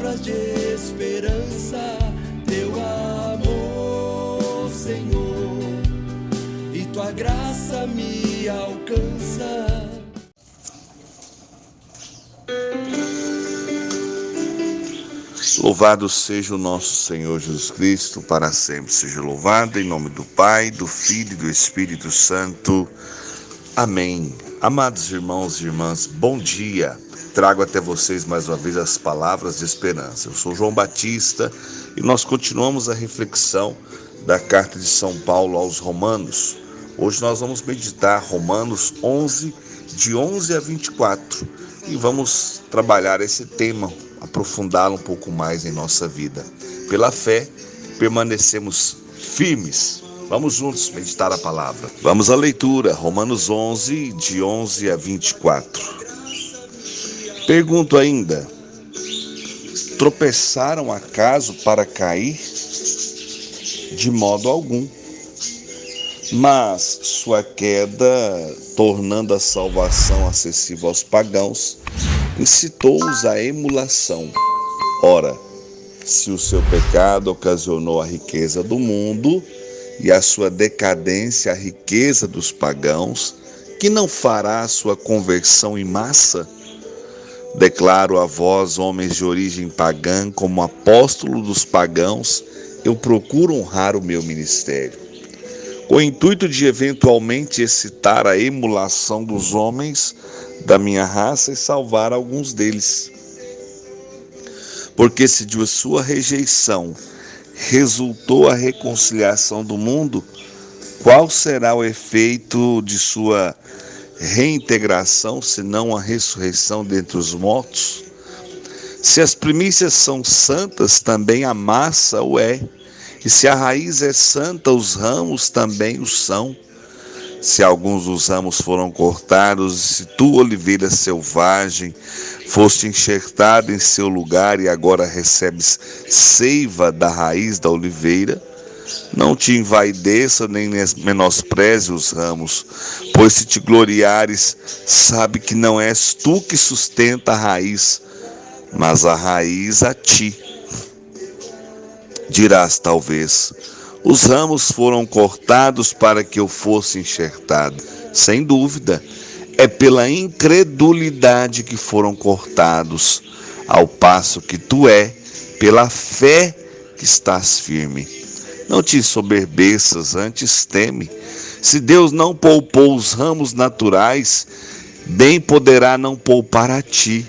palavras de esperança, teu amor, Senhor, e tua graça me alcança. Louvado seja o nosso Senhor Jesus Cristo, para sempre seja louvado, em nome do Pai, do Filho e do Espírito Santo. Amém. Amados irmãos e irmãs, bom dia. Trago até vocês mais uma vez as palavras de esperança. Eu sou João Batista e nós continuamos a reflexão da carta de São Paulo aos Romanos. Hoje nós vamos meditar Romanos 11, de 11 a 24, e vamos trabalhar esse tema, aprofundá-lo um pouco mais em nossa vida. Pela fé, permanecemos firmes. Vamos juntos meditar a palavra. Vamos à leitura, Romanos 11, de 11 a 24. Pergunto ainda: tropeçaram acaso para cair? De modo algum. Mas sua queda, tornando a salvação acessível aos pagãos, incitou-os à emulação. Ora, se o seu pecado ocasionou a riqueza do mundo e a sua decadência a riqueza dos pagãos, que não fará a sua conversão em massa? Declaro a vós, homens de origem pagã, como apóstolo dos pagãos, eu procuro honrar o meu ministério, com o intuito de eventualmente excitar a emulação dos homens da minha raça e salvar alguns deles. Porque se de sua rejeição resultou a reconciliação do mundo, qual será o efeito de sua reintegração, senão a ressurreição dentre os mortos? Se as primícias são santas, também a massa o é. E se a raiz é santa, os ramos também o são. Se alguns dos ramos foram cortados, e se tu, oliveira selvagem, foste enxertado em seu lugar e agora recebes seiva da raiz da oliveira, não te envaideça nem menospreze os ramos, pois se te gloriares, sabe que não és tu que sustenta a raiz, mas a raiz a ti. Dirás talvez: os ramos foram cortados para que eu fosse enxertado. Sem dúvida, é pela incredulidade que foram cortados, ao passo que tu pela fé que estás firme. Não te ensoberbeças, antes teme. Se Deus não poupou os ramos naturais, bem poderá não poupar a ti.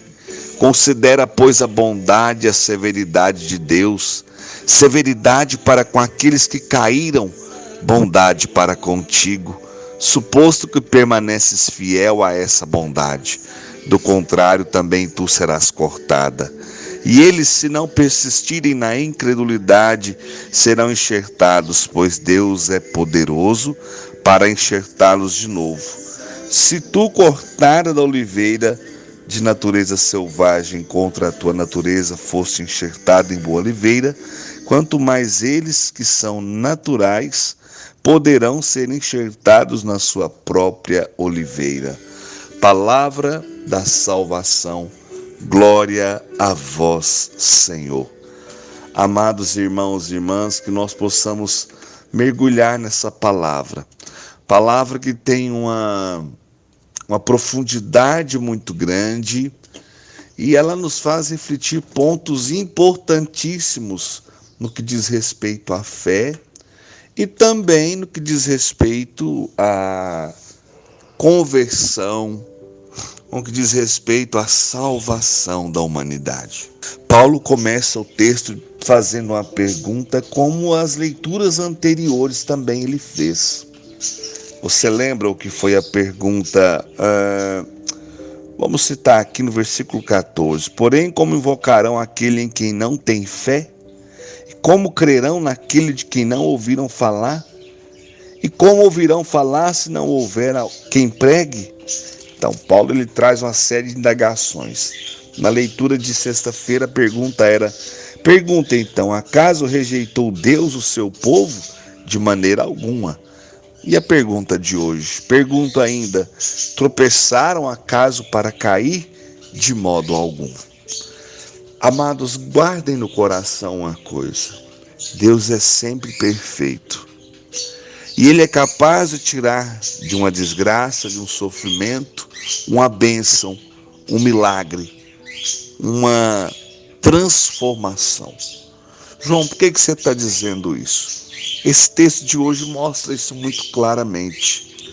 Considera, pois, a bondade e a severidade de Deus, severidade para com aqueles que caíram, bondade para contigo, suposto que permaneces fiel a essa bondade. Do contrário, também tu serás cortada. E eles, se não persistirem na incredulidade, serão enxertados, pois Deus é poderoso para enxertá-los de novo. Se tu, cortada da oliveira, de natureza selvagem, contra a tua natureza foste enxertado em boa oliveira, quanto mais eles que são naturais poderão ser enxertados na sua própria oliveira. Palavra da salvação, glória a vós, Senhor. Amados irmãos e irmãs, que nós possamos mergulhar nessa palavra que tem uma profundidade muito grande, e ela nos faz refletir pontos importantíssimos no que diz respeito à fé e também no que diz respeito à conversão, no que diz respeito à salvação da humanidade. Paulo começa o texto fazendo uma pergunta, como as leituras anteriores também ele fez. Você lembra o que foi a pergunta? Vamos citar aqui no versículo 14. Porém, como invocarão aquele em quem não tem fé? E como crerão naquele de quem não ouviram falar? E como ouvirão falar se não houver quem pregue? Então, Paulo ele traz uma série de indagações. Na leitura de sexta-feira, a pergunta era: pergunta então, acaso rejeitou Deus o seu povo? De maneira alguma. E a pergunta de hoje? Pergunto ainda: tropeçaram acaso para cair? De modo algum. Amados, guardem no coração uma coisa: Deus é sempre perfeito. E Ele é capaz de tirar de uma desgraça, de um sofrimento, uma bênção, um milagre, uma transformação. João, por que você está dizendo isso? Esse texto de hoje mostra isso muito claramente.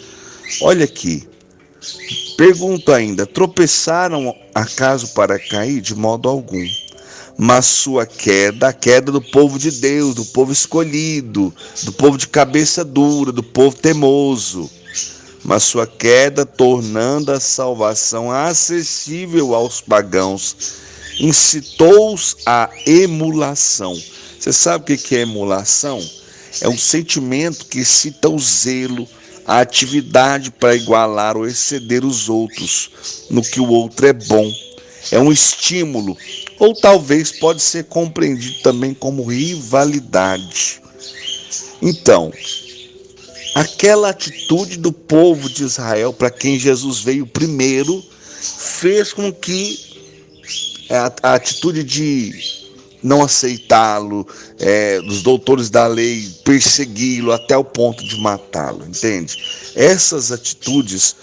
Olha aqui. Pergunto ainda: tropeçaram acaso para cair? De modo algum. Mas sua queda, a queda do povo de Deus, do povo escolhido, do povo de cabeça dura, do povo temoso. Mas sua queda, tornando a salvação acessível aos pagãos, incitou-os à emulação. Você sabe o que é emulação? É um sentimento que excita o zelo, a atividade para igualar ou exceder os outros no que o outro é bom. É um estímulo, ou talvez pode ser compreendido também como rivalidade. Então, aquela atitude do povo de Israel, para quem Jesus veio primeiro, fez com que a atitude de não aceitá-lo, dos doutores da lei persegui-lo até o ponto de matá-lo, entende? Essas atitudes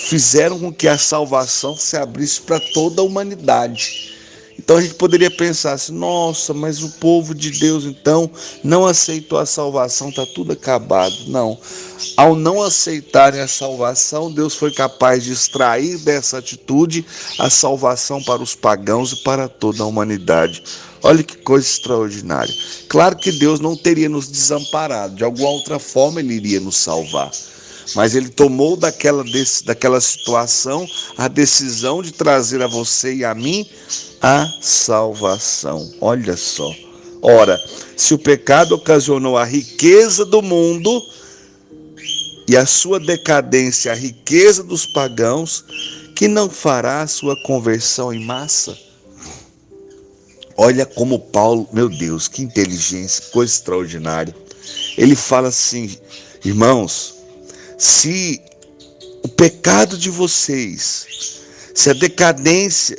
fizeram com que a salvação se abrisse para toda a humanidade. Então a gente poderia pensar assim: nossa, mas o povo de Deus então não aceitou a salvação, está tudo acabado. Não. Ao não aceitarem a salvação, Deus foi capaz de extrair dessa atitude a salvação para os pagãos e para toda a humanidade. Olha que coisa extraordinária. Claro que Deus não teria nos desamparado, de alguma outra forma Ele iria nos salvar. Mas Ele tomou daquela situação a decisão de trazer a você e a mim a salvação. Olha só. Ora, se o pecado ocasionou a riqueza do mundo e a sua decadência, a riqueza dos pagãos, que não fará a sua conversão em massa? Olha como Paulo, meu Deus, que inteligência, coisa extraordinária. Ele fala assim: irmãos, se o pecado de vocês, se a decadência,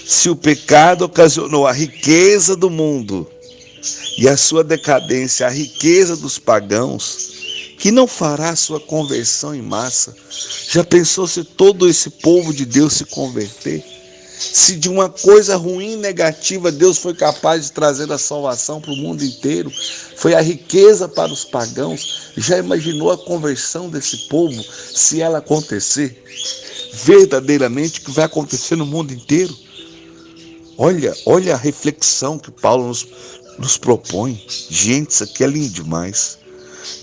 se o pecado ocasionou a riqueza do mundo e a sua decadência, a riqueza dos pagãos, que não fará a sua conversão em massa? Já pensou se todo esse povo de Deus se converter? Se de uma coisa ruim, negativa, Deus foi capaz de trazer a salvação para o mundo inteiro, foi a riqueza para os pagãos. Já imaginou a conversão desse povo, se ela acontecer? Verdadeiramente o que vai acontecer no mundo inteiro? Olha a reflexão que Paulo nos propõe. Gente, isso aqui é lindo demais.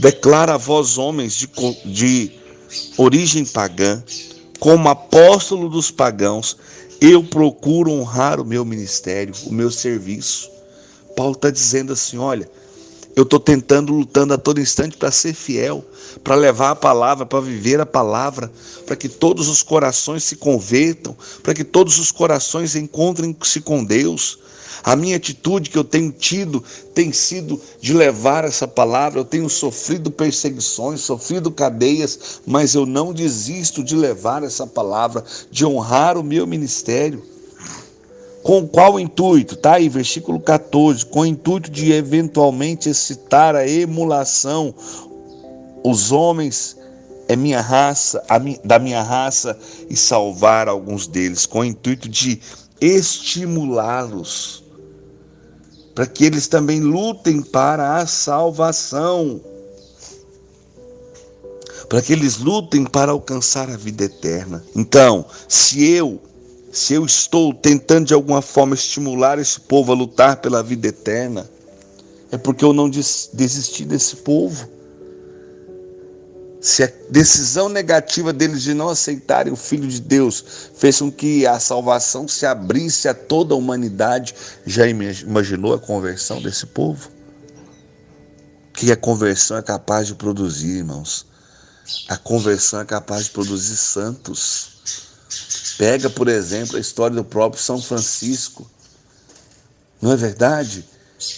Declara a vós, homens de origem pagã, como apóstolo dos pagãos, eu procuro honrar o meu ministério, o meu serviço. Paulo está dizendo assim: olha, eu estou lutando a todo instante para ser fiel, para levar a palavra, para viver a palavra, para que todos os corações se convertam, para que todos os corações encontrem-se com Deus. A minha atitude que eu tenho tido tem sido de levar essa palavra. Eu tenho sofrido perseguições, sofrido cadeias, mas eu não desisto de levar essa palavra, de honrar o meu ministério. Com qual intuito? Está aí, versículo 14. Com o intuito de eventualmente excitar a emulação. Os homens é minha raça, da minha raça, e salvar alguns deles. Com o intuito de estimulá-los, para que eles também lutem para a salvação, para que eles lutem para alcançar a vida eterna. Então, se eu estou tentando de alguma forma estimular esse povo a lutar pela vida eterna, é porque eu não desisti desse povo. Se a decisão negativa deles de não aceitarem o Filho de Deus fez com que a salvação se abrisse a toda a humanidade, já imaginou a conversão desse povo? O que a conversão é capaz de produzir, irmãos? A conversão é capaz de produzir santos. Pega, por exemplo, a história do próprio São Francisco. Não é verdade?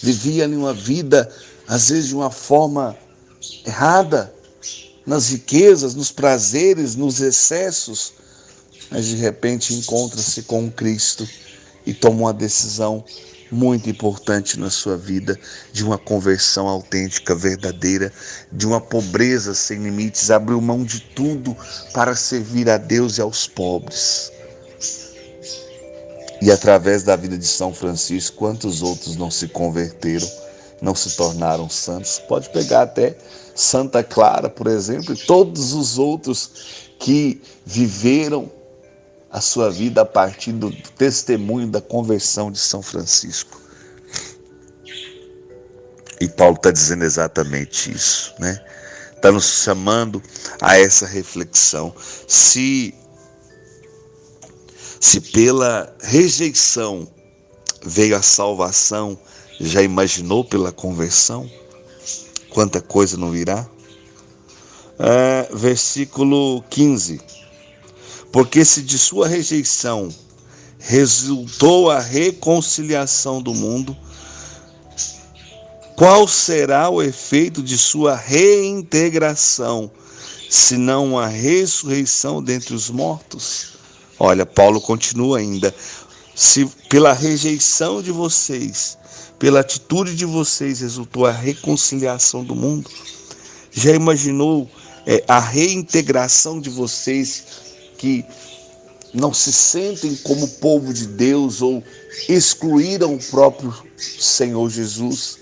Vivia em uma vida, às vezes, de uma forma errada, nas riquezas, nos prazeres, nos excessos, mas de repente encontra-se com Cristo e toma uma decisão muito importante na sua vida, de uma conversão autêntica, verdadeira, de uma pobreza sem limites, abriu mão de tudo para servir a Deus e aos pobres. E através da vida de São Francisco, quantos outros não se converteram, não se tornaram santos? Pode pegar até Santa Clara, por exemplo, e todos os outros que viveram a sua vida a partir do testemunho da conversão de São Francisco. E Paulo está dizendo exatamente isso, né? Está nos chamando a essa reflexão. Se pela rejeição veio a salvação, já imaginou pela conversão? Quanta coisa não virá? Versículo 15. Porque se de sua rejeição resultou a reconciliação do mundo, qual será o efeito de sua reintegração, senão a ressurreição dentre os mortos? Olha, Paulo continua ainda. Se pela rejeição de vocês, pela atitude de vocês, resultou a reconciliação do mundo, já imaginou a reintegração de vocês que não se sentem como povo de Deus ou excluíram o próprio Senhor Jesus?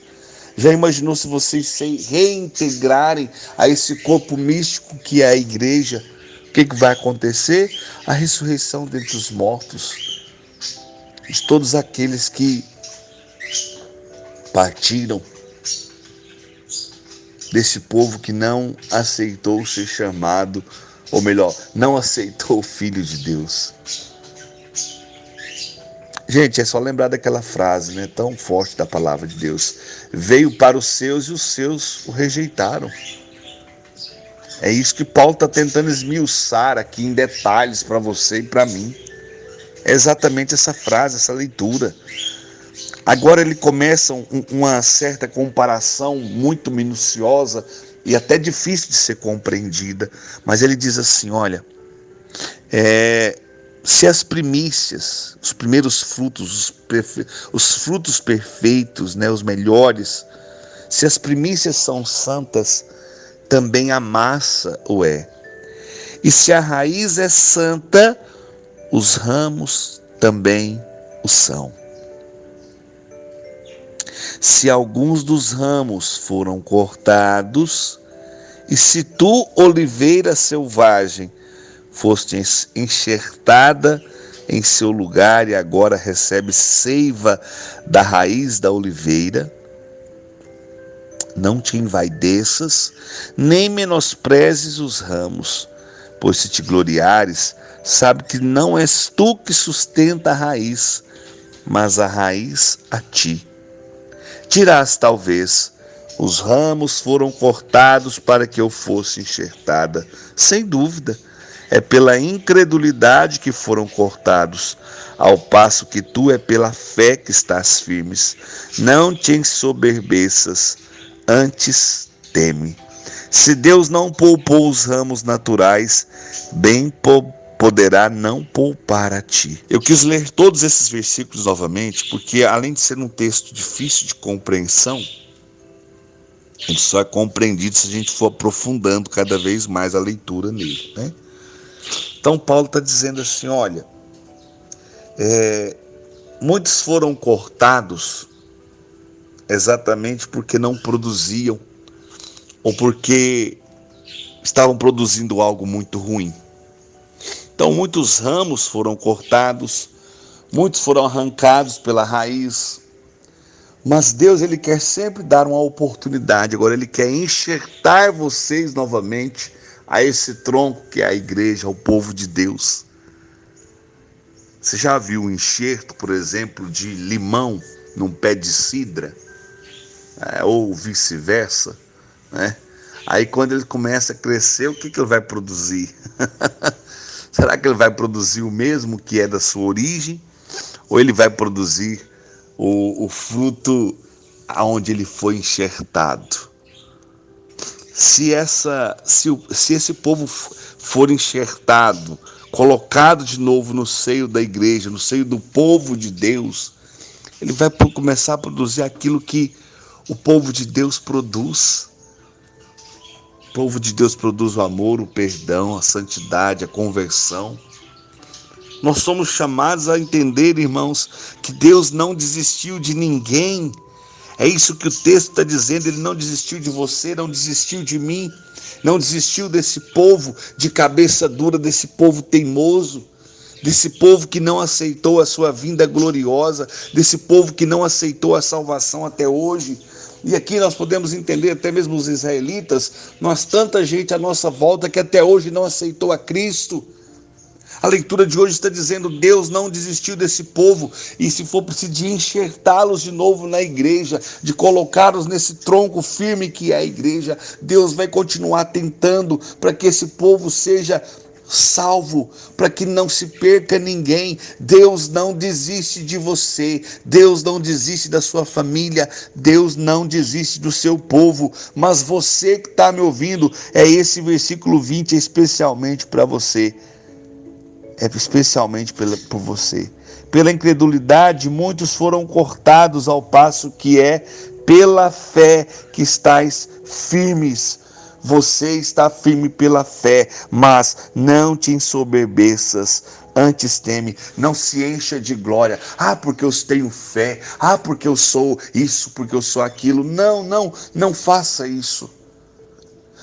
Já imaginou se vocês se reintegrarem a esse corpo místico que é a igreja? O que vai acontecer? A ressurreição dentre os mortos. De todos aqueles que partiram, desse povo que não aceitou ser chamado, ou melhor, não aceitou o Filho de Deus. Gente, é só lembrar daquela frase, né, tão forte da palavra de Deus. Veio para os seus e os seus o rejeitaram. É isso que Paulo está tentando esmiuçar aqui em detalhes para você e para mim. É exatamente essa frase, essa leitura. Agora ele começa uma certa comparação muito minuciosa e até difícil de ser compreendida. Mas ele diz assim, olha, se as primícias, os primeiros frutos, os frutos perfeitos, né, os melhores, se as primícias são santas, também a massa o é. E se a raiz é santa, os ramos também o são. Se alguns dos ramos foram cortados, e se tu, oliveira selvagem, foste enxertada em seu lugar e agora recebe seiva da raiz da oliveira, não te envaideças, nem menosprezes os ramos, pois se te gloriares, sabe que não és tu que sustenta a raiz, mas a raiz a ti. Dirás talvez, os ramos foram cortados para que eu fosse enxertada. Sem dúvida, é pela incredulidade que foram cortados, ao passo que tu é pela fé que estás firmes. Não te ensoberbeças, antes teme. Se Deus não poupou os ramos naturais, bem poderá não poupar a ti. Eu quis ler todos esses versículos novamente, porque além de ser um texto difícil de compreensão, ele só é compreendido se a gente for aprofundando cada vez mais a leitura nele, né? Então Paulo está dizendo assim, olha, muitos foram cortados exatamente porque não produziam, ou porque estavam produzindo algo muito ruim. Então muitos ramos foram cortados, muitos foram arrancados pela raiz, mas Deus, ele quer sempre dar uma oportunidade. Agora ele quer enxertar vocês novamente a esse tronco que é a igreja, o povo de Deus. Você já viu um enxerto, por exemplo, de limão num pé de cidra? Ou vice-versa, né? Aí quando ele começa a crescer, o que ele vai produzir? Será que ele vai produzir o mesmo que é da sua origem? Ou ele vai produzir o fruto aonde ele foi enxertado? Se esse povo for enxertado colocado de novo no seio da igreja, no seio do povo de Deus, ele vai começar a produzir aquilo que o povo de Deus produz. O povo de Deus produz o amor, o perdão, a santidade, a conversão. Nós somos chamados a entender, irmãos, que Deus não desistiu de ninguém. É isso que o texto está dizendo. Ele não desistiu de você, não desistiu de mim, não desistiu desse povo de cabeça dura, desse povo teimoso, desse povo que não aceitou a sua vinda gloriosa, desse povo que não aceitou a salvação até hoje. E aqui nós podemos entender, até mesmo os israelitas, nós tanta gente à nossa volta que até hoje não aceitou a Cristo. A leitura de hoje está dizendo: Deus não desistiu desse povo, e se for preciso de enxertá-los de novo na igreja, de colocá-los nesse tronco firme que é a igreja, Deus vai continuar tentando para que esse povo seja salvo, para que não se perca ninguém. Deus não desiste de você, Deus não desiste da sua família, Deus não desiste do seu povo. Mas você que está me ouvindo, esse versículo 20 é especialmente para você. É especialmente por você. Pela incredulidade, muitos foram cortados, ao passo que é pela fé que estáis firmes. Você está firme pela fé, mas não te ensoberbeças, antes teme, não se encha de glória. Porque eu tenho fé, porque eu sou isso, porque eu sou aquilo. Não faça isso.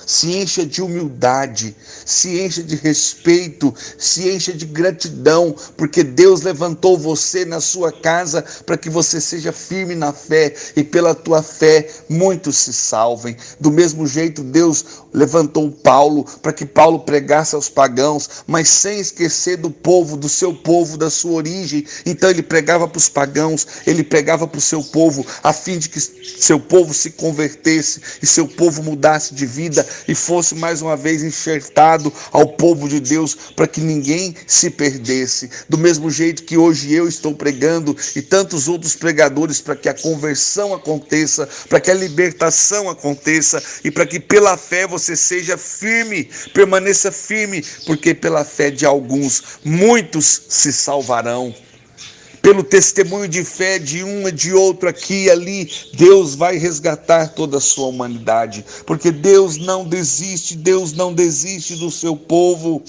Se encha de humildade, se encha de respeito, se encha de gratidão, porque Deus levantou você na sua casa para que você seja firme na fé, e pela tua fé muitos se salvem. Do mesmo jeito, Deus levantou Paulo para que Paulo pregasse aos pagãos, mas sem esquecer do povo, do seu povo, da sua origem. Então ele pregava para os pagãos, ele pregava para o seu povo, a fim de que seu povo se convertesse e seu povo mudasse de vida e fosse mais uma vez enxertado ao povo de Deus, para que ninguém se perdesse. Do mesmo jeito que hoje eu estou pregando, e tantos outros pregadores, para que a conversão aconteça, para que a libertação aconteça, e para que pela fé você seja firme, permaneça firme, porque pela fé de alguns, muitos se salvarão. Pelo testemunho de fé de um e de outro aqui e ali, Deus vai resgatar toda a sua humanidade, porque Deus não desiste do seu povo.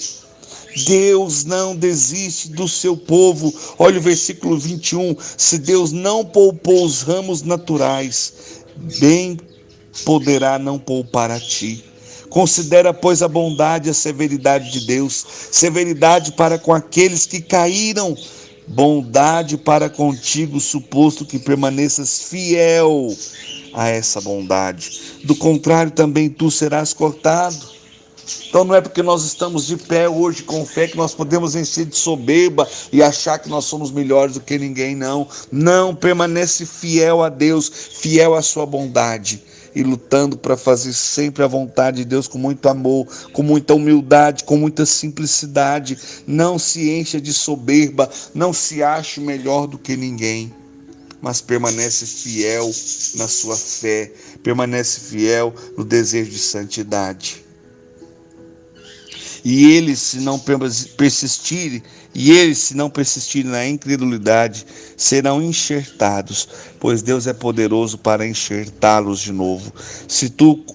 Deus não desiste do seu povo. Olha o versículo 21, se Deus não poupou os ramos naturais, bem poderá não poupar a ti. Considera, pois, a bondade e a severidade de Deus, severidade para com aqueles que caíram, bondade para contigo, suposto que permaneças fiel a essa bondade. Do contrário, também tu serás cortado. Então não é porque nós estamos de pé hoje com fé que nós podemos encher de soberba e achar que nós somos melhores do que ninguém, não. Não, permanece fiel a Deus, fiel à sua bondade, e lutando para fazer sempre a vontade de Deus com muito amor, com muita humildade, com muita simplicidade. Não se encha de soberba, não se ache melhor do que ninguém, mas permanece fiel na sua fé, permanece fiel no desejo de santidade. E eles, se não persistirem na incredulidade, serão enxertados, pois Deus é poderoso para enxertá-los de novo. Se tu,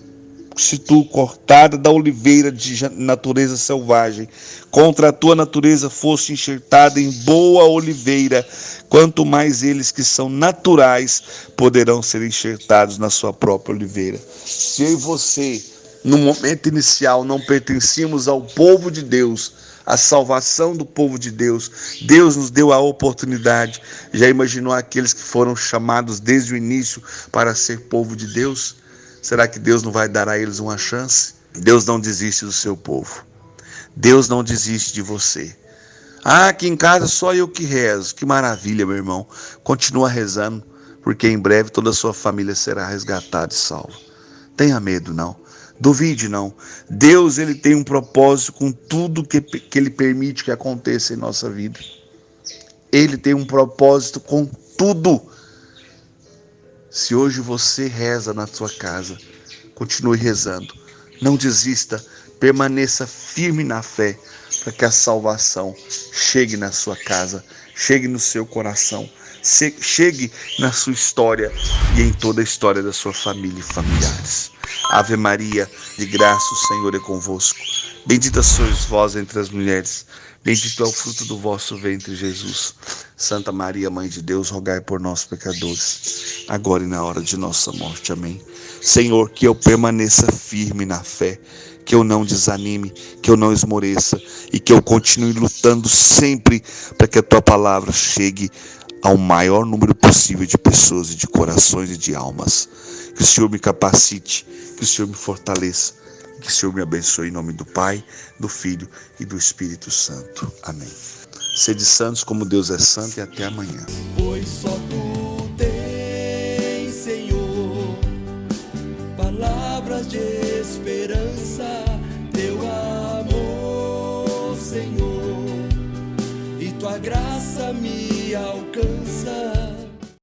cortada da oliveira de natureza selvagem, contra a tua natureza foste enxertada em boa oliveira, quanto mais eles que são naturais poderão ser enxertados na sua própria oliveira. Se eu e você, no momento inicial, não pertencíamos ao povo de Deus, a salvação do povo de Deus, Deus nos deu a oportunidade. Já imaginou aqueles que foram chamados desde o início para ser povo de Deus? Será que Deus não vai dar a eles uma chance? Deus não desiste do seu povo. Deus não desiste de você. Aqui em casa só eu que rezo. Que maravilha, meu irmão. Continua rezando, porque em breve toda a sua família será resgatada e salva. Tenha medo, não. Duvide não. Deus, ele tem um propósito com tudo que ele permite que aconteça em nossa vida. Ele tem um propósito com tudo. Se hoje você reza na sua casa, continue rezando. Não desista, permaneça firme na fé, para que a salvação chegue na sua casa, chegue no seu coração, chegue na sua história e em toda a história da sua família e familiares. Ave Maria, de graça o Senhor é convosco. Bendita sois vós entre as mulheres, bendito é o fruto do vosso ventre, Jesus. Santa Maria, Mãe de Deus, rogai por nós, pecadores, agora e na hora de nossa morte. Amém. Senhor, que eu permaneça firme na fé, que eu não desanime, que eu não esmoreça e que eu continue lutando sempre para que a tua palavra chegue ao maior número possível de pessoas e de corações e de almas. Que o Senhor me capacite, que o Senhor me fortaleça, que o Senhor me abençoe em nome do Pai, do Filho e do Espírito Santo. Amém. Sede santos como Deus é santo e até amanhã. Pois só tu tens, Senhor, palavras de esperança, teu amor, Senhor, e tua graça me alcança.